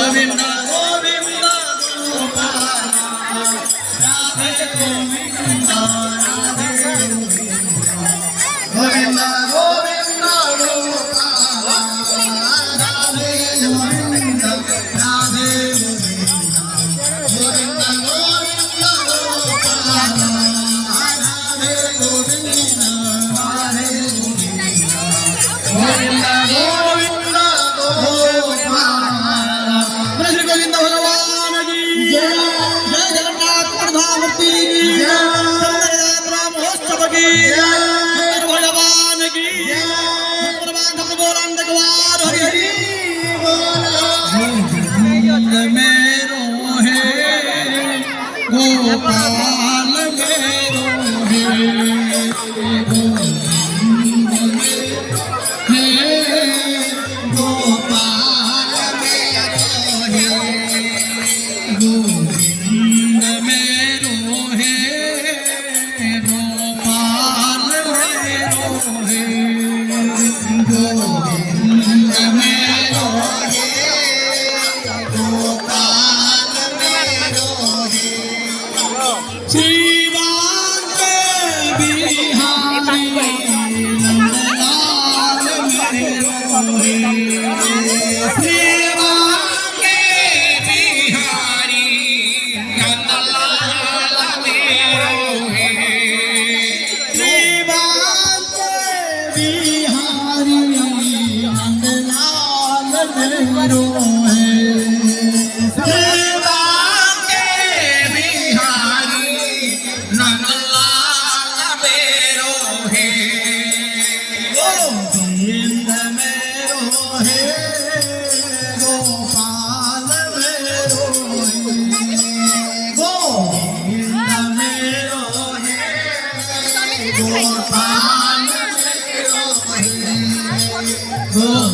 गोविंद गोविंद गोपाल राधे गोविंद राधे गोविंद गोविंद गोपाल राधे गोविंद राधे गोविंद गोविंद गोपाल राधे गोविंद राधे गोविंद गोविंद गोपाल श्री गोविंद भगवान की जय जगन्नाथ प्रधानमूर्ति की यात्रा महोत्सव की शंकर भगवान की हरि हरि गोविंद मेरो है गोपाल मेरो है गोविंद मेरो है गोपाल मेरो है गोविंद मेरो है गोपाल मेरो है श्रीवान के बिहारी नंदलाल मेरो है मेरो है सेवा के बिहारी नंदलाल मेरो है गोविंद मेरो है गोपाल मेरो है गोविंद मेरो है गोपाल मेरो है